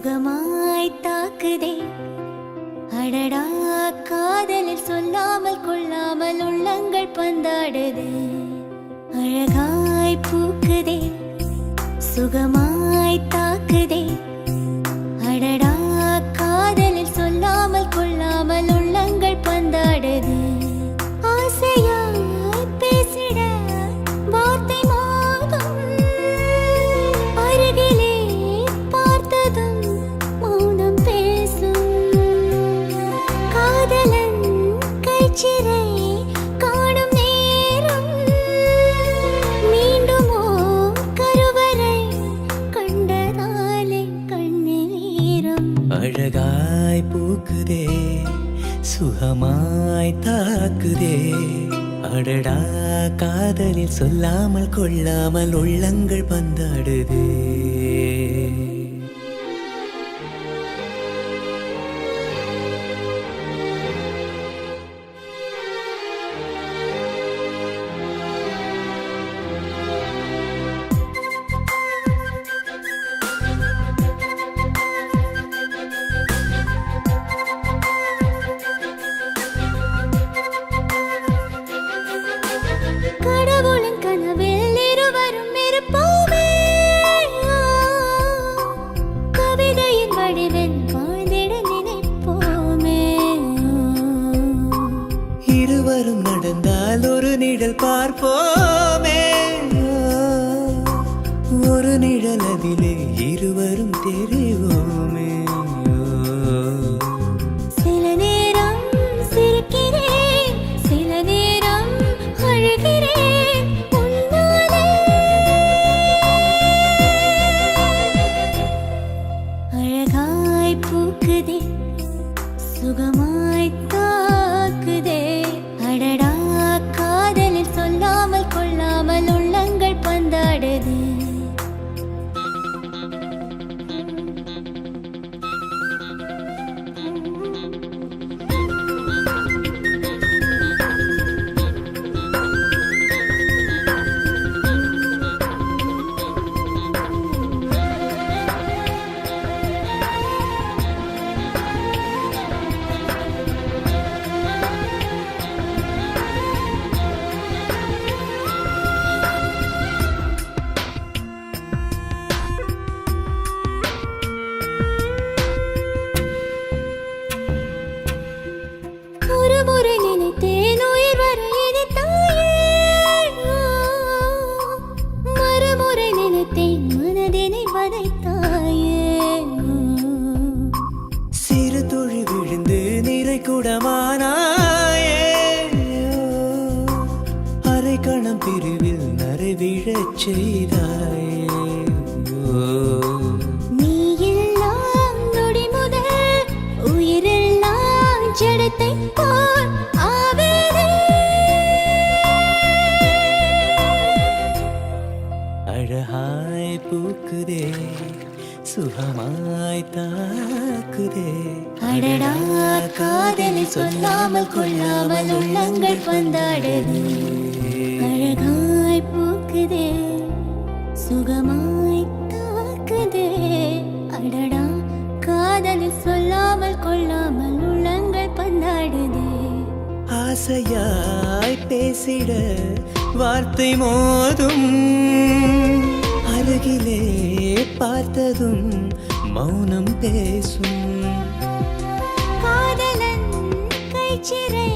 சுகமாய் தாக்குதே அடடா காதலில் சொல்லாமல் கொள்ளாமல் உள்ளங்கள் பந்தாடுது அழகாய் பூக்குதே சுகமாய் தாக்குதே அடடா காதலில் சொல்லாமல் கொள்ளாமல் உள்ளங்கள் பந்தாடுது ஆசையாய் பேசிட வார்த்தை மோதும் அருகிலே பார்த்ததும் மௌனம் பேசும் காதலன் கைச்சிறை காணும் நேரம் மீண்டுமோ கருவறை கண்டதாலே கண்ணில் ஈரம் அழகாய் பூக்குதே சுகமாய் தாக்குதே அடடா காதலில் சொல்லாமல் கொள்ளாமல் உள்ளங்கள் பந்தாடுதே கடவுளின் கனவில் இருவரும் இருப்போமே கவிதையின் வடிவில் வாழ்ந்திட நினைப்போமே இருவரும் நடந்தால் ஒரு நிழல் பார்ப்போமே ஒரு நிழல் அதிலே இருவரும் தெரிவோமே சில நேரம் சிரிக்கிறேன் சில நேரம் அழுகிறேன் உன்னாலே அழகாய் பூக்குதே சுகமாய் தாக்குதே அடடா காதலில் சொல்லாமல் கொள்ளாமல் உள்ளங்கள் பந்தாடுது ஒரு முறை நினைத்தேன் உயிர் வர இனித்தாயே மறுமுறை நினைத்தேன் மனதினை வதைத்தாயே சிறு துளி விழுந்து நிறை குடமானாயே அரை கணம் பிரிவில் நரை விழச் செய்தாயே நீ எல்லாம் நொடி முதல் உயிரெல்லாம் ஜடத்தை போல் ஆவேனே அழகாய் பூக்குதே சுகமாய் தாக்குதே அடடா காதலில் சொல்லாமல் கொள்ளாமல் உள்ளங்கள் பந்தாடுது அழகாய் பூக்குதே சுகமாய் தாக்குதே அடடா காதலில் சொல்லாமல் கொள்ளாமல் உள்ளங்கள் பந்தாடுதே ஆசையாய் பேசிட வார்த்தை மோதும் அருகிலே பார்த்ததும் மௌனம் பேசும் காதலன் கைச்சிறை